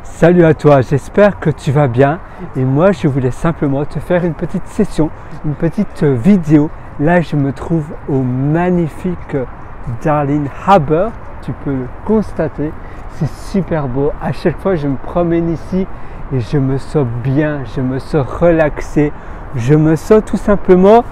Salut à toi, j'espère que tu vas bien et moi je voulais simplement te faire une petite session, une petite vidéo. Là je me trouve au magnifique Darling Harbour, tu peux le constater, c'est super beau. À chaque fois je me promène ici et je me sens bien, je me sens relaxé, je me sens tout simplement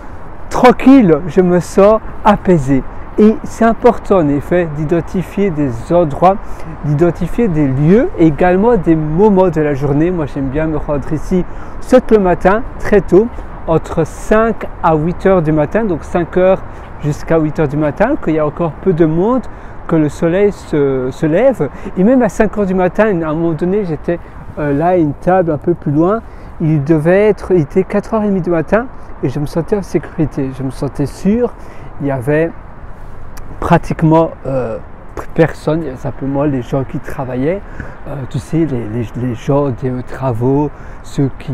tranquille, je me sens apaisé. Et c'est important en effet d'identifier des endroits, d'identifier des lieux et également des moments de la journée. Moi j'aime bien me rendre ici soit le matin très tôt, entre 5 à 8 heures du matin, donc 5 heures jusqu'à 8 heures du matin, qu'il y a encore peu de monde, que le soleil se lève. Et même à 5 heures du matin, à un moment donné j'étais là à une table un peu plus loin, il était 4h30 du matin et je me sentais en sécurité, je me sentais sûr, il y avait pratiquement personne, il y avait simplement les gens qui travaillaient, tu sais, les gens des travaux, ceux qui,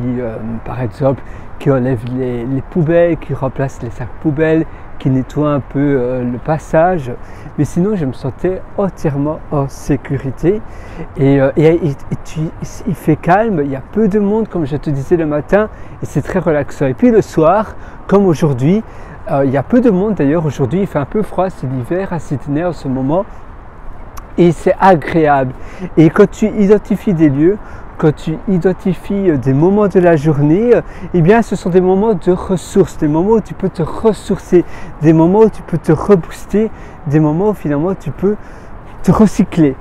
par exemple, qui enlèvent les poubelles, qui remplacent les sacs poubelles, qui nettoient un peu le passage. Mais sinon, je me sentais entièrement en sécurité et il fait calme, il y a peu de monde, comme je te disais le matin, et c'est très relaxant. Et puis le soir, comme aujourd'hui, il y a peu de monde d'ailleurs aujourd'hui, il fait un peu froid, c'est l'hiver à Sydney en ce moment et c'est agréable. Et quand tu identifies des lieux, quand tu identifies des moments de la journée, eh bien ce sont des moments de ressources, des moments où tu peux te ressourcer, des moments où tu peux te rebooster, des moments où finalement tu peux te recycler.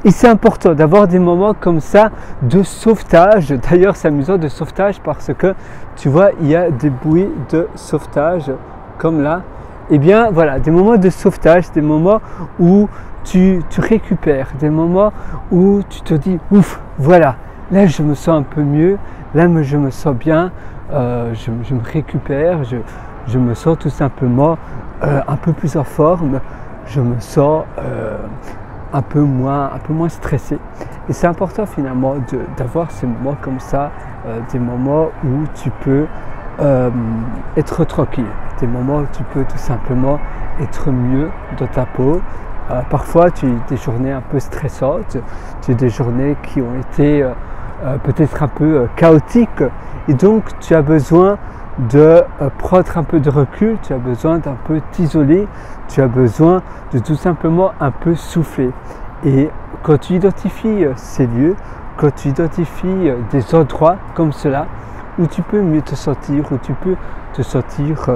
Et c'est important d'avoir des moments comme ça de sauvetage. D'ailleurs c'est amusant de sauvetage parce que tu vois il y a des bruits de sauvetage comme là, et bien voilà, des moments de sauvetage, des moments où tu récupères, des moments où tu te dis ouf, voilà, là je me sens un peu mieux, là je me sens bien, je me récupère, je me sens tout simplement un peu plus en forme, je me sens un peu moins stressé. Et c'est important finalement d'avoir ces moments comme ça, des moments où tu peux être tranquille, des moments où tu peux tout simplement être mieux dans ta peau. Parfois tu as des journées un peu stressantes, tu as des journées qui ont été peut-être un peu chaotiques et donc tu as besoin de prendre un peu de recul, tu as besoin d'un peu t'isoler, tu as besoin de tout simplement un peu souffler. Et quand tu identifies ces lieux, quand tu identifies des endroits comme cela, où tu peux mieux te sentir, où tu peux te sentir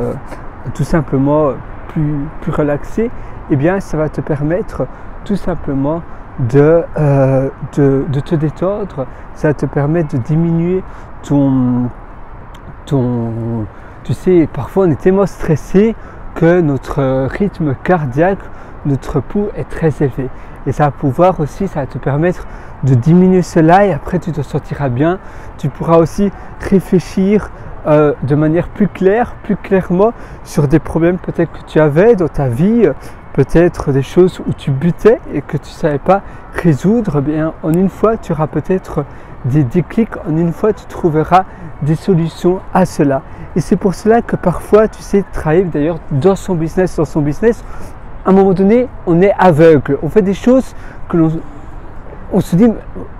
tout simplement plus relaxé, eh bien ça va te permettre tout simplement de te détendre, ça va te permettre de diminuer tu sais, parfois on est tellement stressé que notre rythme cardiaque, notre pouls est très élevé. Et ça va te permettre de diminuer cela et après tu te sentiras bien. Tu pourras aussi réfléchir de manière plus clairement sur des problèmes peut-être que tu avais dans ta vie, peut-être des choses où tu butais et que tu ne savais pas résoudre. Eh bien, en une fois, tu auras peut-être des déclics, en une fois, tu trouveras des solutions à cela. Et c'est pour cela que parfois, tu sais, travailler d'ailleurs dans son business, à un moment donné, on est aveugle. On fait des choses que on se dit,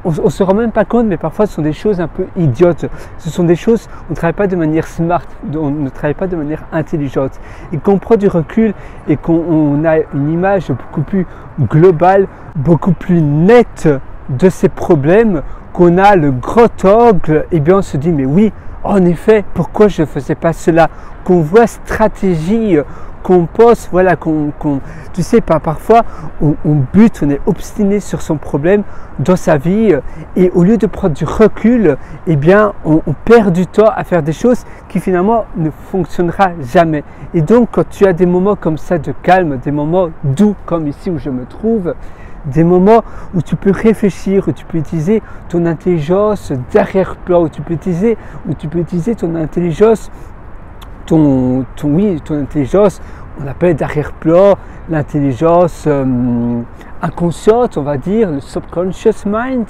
on se rend même pas compte, mais parfois ce sont des choses un peu idiotes. Ce sont des choses, on ne travaille pas de manière smart, on ne travaille pas de manière intelligente. Et qu'on prend du recul et qu'on a une image beaucoup plus globale, beaucoup plus nette de ces problèmes, qu'on a le grand angle, et bien on se dit, mais oui, en effet, pourquoi je ne faisais pas cela? Qu'on voit stratégie, qu'on pense, voilà, tu sais pas, parfois on bute, on est obstiné sur son problème dans sa vie et au lieu de prendre du recul, eh bien on perd du temps à faire des choses qui finalement ne fonctionnera jamais. Et donc quand tu as des moments comme ça de calme, des moments doux comme ici où je me trouve, des moments où tu peux réfléchir, où tu peux utiliser ton intelligence d'arrière-plan, où tu peux utiliser ton intelligence, ton intelligence, on appelle d'arrière-plan, l'intelligence inconsciente, on va dire, le subconscious mind,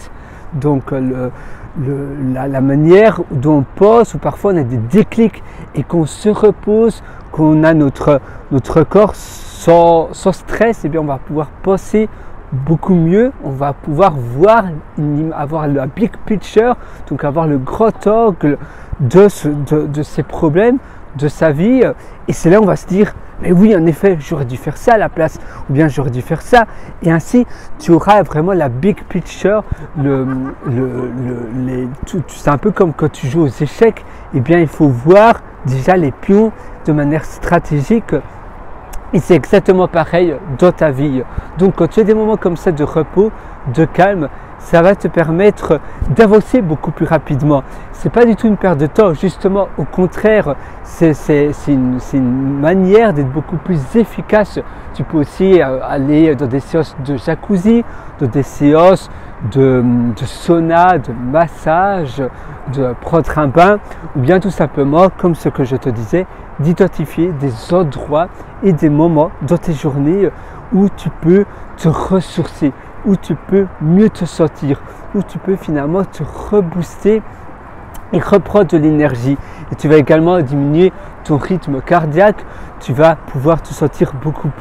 donc la manière dont on pense, où parfois on a des déclics et qu'on se repose, qu'on a notre corps sans stress, et bien on va pouvoir penser beaucoup mieux, on va pouvoir voir, avoir la big picture, donc avoir le grand angle de ses problèmes, de sa vie, et c'est là où on va se dire, mais oui, en effet, j'aurais dû faire ça à la place, ou bien j'aurais dû faire ça, et ainsi tu auras vraiment la big picture. C'est un peu comme quand tu joues aux échecs, et bien il faut voir déjà les pions de manière stratégique. Et c'est exactement pareil dans ta vie. Donc quand tu as des moments comme ça de repos, de calme, ça va te permettre d'avancer beaucoup plus rapidement. C'est pas du tout une perte de temps, justement au contraire, c'est une manière d'être beaucoup plus efficace. Tu peux aussi aller dans des séances de jacuzzi, dans des séances de sauna, de massage, de prendre un bain, ou bien tout simplement, comme ce que je te disais, d'identifier des endroits et des moments dans tes journées où tu peux te ressourcer, où tu peux mieux te sentir, où tu peux finalement te rebooster et reprendre de l'énergie. Et tu vas également diminuer ton rythme cardiaque, tu vas pouvoir te sentir beaucoup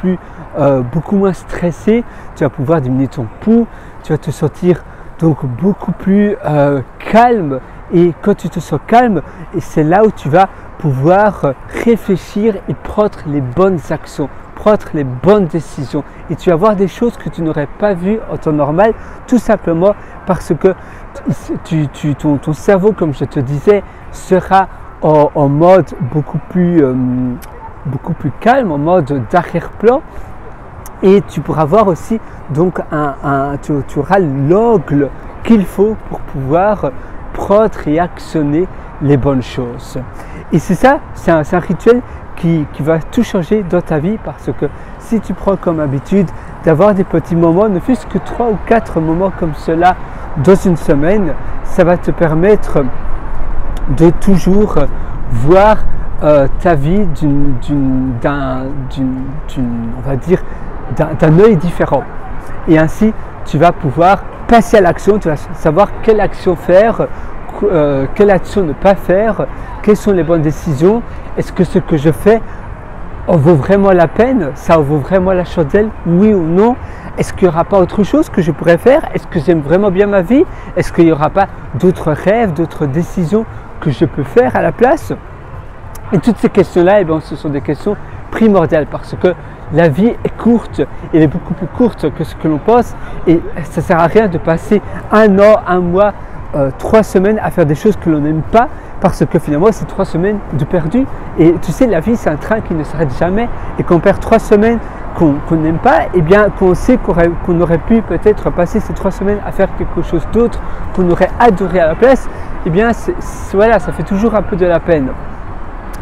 moins stressé, tu vas pouvoir diminuer ton pouls, tu vas te sentir donc beaucoup plus calme. Et quand tu te sens calme, et c'est là où tu vas pouvoir réfléchir et prendre les bonnes actions, prendre les bonnes décisions. Et tu vas voir des choses que tu n'aurais pas vues en temps normal, tout simplement parce que ton cerveau, comme je te disais, sera en mode beaucoup plus calme, en mode d'arrière-plan. Et tu pourras voir aussi, donc, tu auras l'angle qu'il faut pour pouvoir prendre et actionner les bonnes choses. Et c'est ça, c'est un rituel qui va tout changer dans ta vie, parce que si tu prends comme habitude d'avoir des petits moments, ne fût-ce que 3 ou 4 moments comme cela dans une semaine, ça va te permettre de toujours voir ta vie d'un œil différent. Et ainsi, tu vas pouvoir passer à l'action, tu vas savoir quelle action faire, quelle action ne pas faire, quelles sont les bonnes décisions, est-ce que ce que je fais en vaut vraiment la peine, ça en vaut vraiment la chandelle, oui ou non, est-ce qu'il n'y aura pas autre chose que je pourrais faire, est-ce que j'aime vraiment bien ma vie, est-ce qu'il n'y aura pas d'autres rêves, d'autres décisions que je peux faire à la place. Et toutes ces questions-là, ce sont des questions primordiales, parce que la vie est courte, elle est beaucoup plus courte que ce que l'on pense, et ça ne sert à rien de passer 1 an, 1 mois, 3 semaines à faire des choses que l'on n'aime pas, parce que finalement c'est 3 semaines de perdu. Et tu sais, la vie c'est un train qui ne s'arrête jamais, et qu'on perd 3 semaines qu'on n'aime pas, et bien qu'on sait qu'on aurait pu peut-être passer ces 3 semaines à faire quelque chose d'autre qu'on aurait adoré à la place, et bien voilà, ça fait toujours un peu de la peine.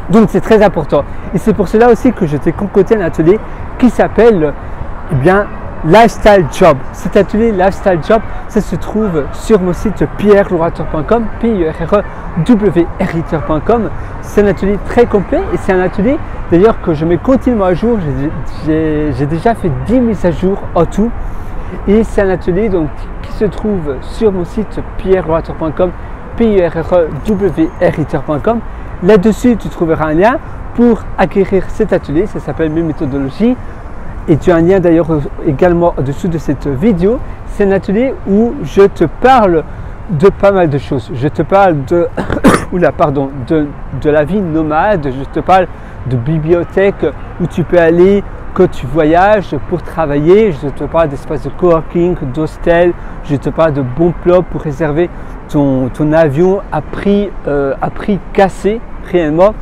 Donc c'est très important, et c'est pour cela aussi que je t'ai concocté un atelier qui s'appelle Lifestyle Job. Cet atelier Lifestyle Job, ça se trouve sur mon site pierrelaurenteur.com, pierrewriter.com. C'est un atelier très complet, et c'est un atelier d'ailleurs que je mets continuellement à jour. J'ai déjà fait 10 mises à jour en tout, et c'est un atelier donc qui se trouve sur mon site pierrelaurenteur.com, pierrewriter.com. Là-dessus, tu trouveras un lien pour acquérir cet atelier, ça s'appelle Mes méthodologies. Et tu as un lien d'ailleurs également au-dessous de cette vidéo. C'est un atelier où je te parle de pas mal de choses. Je te parle de la vie nomade, je te parle de bibliothèques où tu peux aller quand tu voyages pour travailler, je te parle d'espaces de coworking, d'hostels, je te parle de bons plans pour réserver ton avion à prix cassé réellement.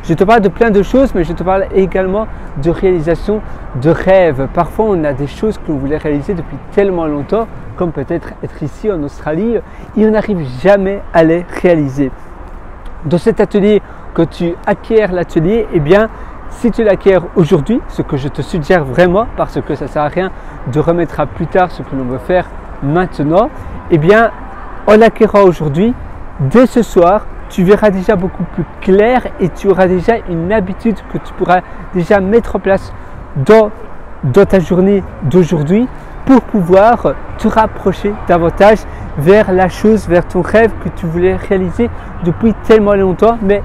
Je te parle de plein de choses, mais je te parle également de réalisation de rêves. Parfois, on a des choses que l'on voulait réaliser depuis tellement longtemps, comme peut-être être ici en Australie, et on n'arrive jamais à les réaliser. Dans cet atelier, quand tu acquiers l'atelier, si tu l'acquiers aujourd'hui, ce que je te suggère vraiment, parce que ça ne sert à rien de remettre à plus tard ce que l'on veut faire maintenant, en l'acquérant aujourd'hui, dès ce soir, tu verras déjà beaucoup plus clair, et tu auras déjà une habitude que tu pourras déjà mettre en place dans ta journée d'aujourd'hui pour pouvoir te rapprocher davantage vers la chose, vers ton rêve que tu voulais réaliser depuis tellement longtemps, mais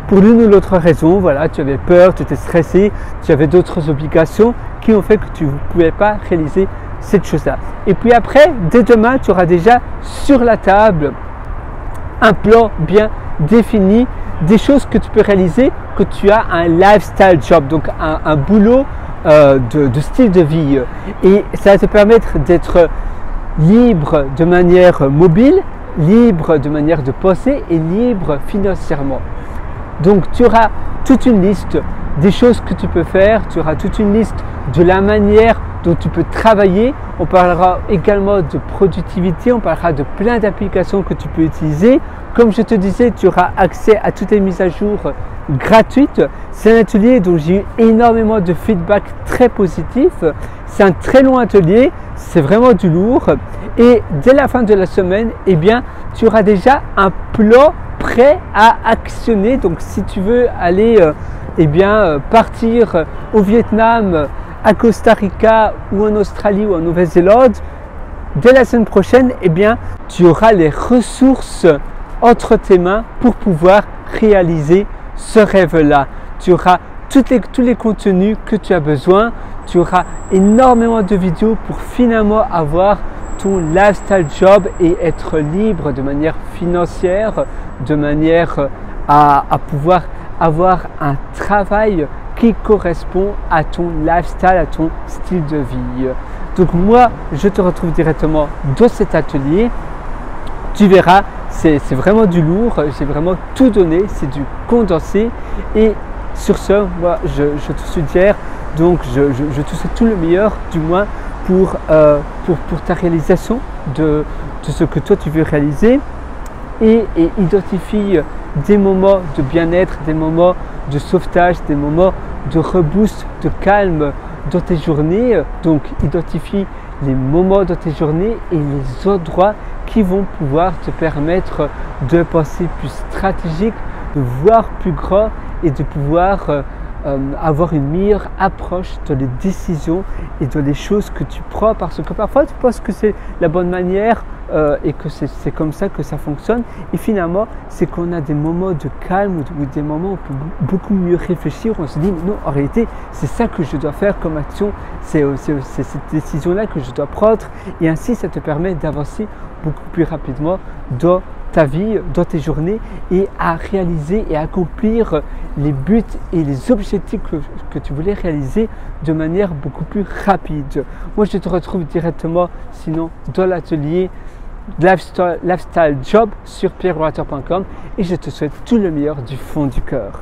pour l'une ou l'autre raison, voilà, tu avais peur, tu étais stressé, tu avais d'autres obligations qui ont fait que tu ne pouvais pas réaliser cette chose-là. Et puis après, dès demain, tu auras déjà sur la table un plan bien défini des choses que tu peux réaliser, que tu as un lifestyle job, donc un boulot de style de vie. Et ça va te permettre d'être libre de manière mobile, libre de manière de penser et libre financièrement. Donc tu auras toute une liste des choses que tu peux faire, tu auras toute une liste de la manière dont tu peux travailler. On parlera également de productivité, on parlera de plein d'applications que tu peux utiliser. Comme je te disais, tu auras accès à toutes les mises à jour gratuites. C'est un atelier dont j'ai eu énormément de feedback très positif. C'est un très long atelier, c'est vraiment du lourd. Et dès la fin de la semaine, eh bien, tu auras déjà un plan prêt à actionner. Donc si tu veux aller partir au Vietnam, à Costa Rica ou en Australie ou en Nouvelle-Zélande, dès la semaine prochaine, eh bien, tu auras les ressources entre tes mains pour pouvoir réaliser ce rêve-là. Tu auras tous les contenus que tu as besoin. Tu auras énormément de vidéos pour finalement avoir ton lifestyle job et être libre de manière financière, de manière à pouvoir avoir un travail qui correspond à ton lifestyle, à ton style de vie. Donc moi, je te retrouve directement dans cet atelier. Tu verras, c'est vraiment du lourd, j'ai vraiment tout donné, c'est du condensé. Et sur ce, moi, je te suggère, donc je te souhaite tout le meilleur, du moins pour ta réalisation de ce que toi tu veux réaliser. Et identifie des moments de bien-être, des moments de sauvetage, des moments de reboost, de calme dans tes journées. Donc identifie les moments dans tes journées et les endroits qui vont pouvoir te permettre de penser plus stratégique, de voir plus grand et de pouvoir avoir une meilleure approche dans les décisions et dans les choses que tu prends, parce que parfois tu penses que c'est la bonne manière et que c'est comme ça que ça fonctionne, et finalement c'est qu'on a des moments de calme ou des moments où on peut beaucoup mieux réfléchir, on se dit non, en réalité c'est ça que je dois faire comme action, c'est cette décision là que je dois prendre, et ainsi ça te permet d'avancer beaucoup plus rapidement dans ta vie, dans tes journées, et à réaliser et accomplir les buts et les objectifs que tu voulais réaliser de manière beaucoup plus rapide. Moi je te retrouve directement sinon dans l'atelier Lifestyle Job sur pierrewater.com, et je te souhaite tout le meilleur du fond du cœur.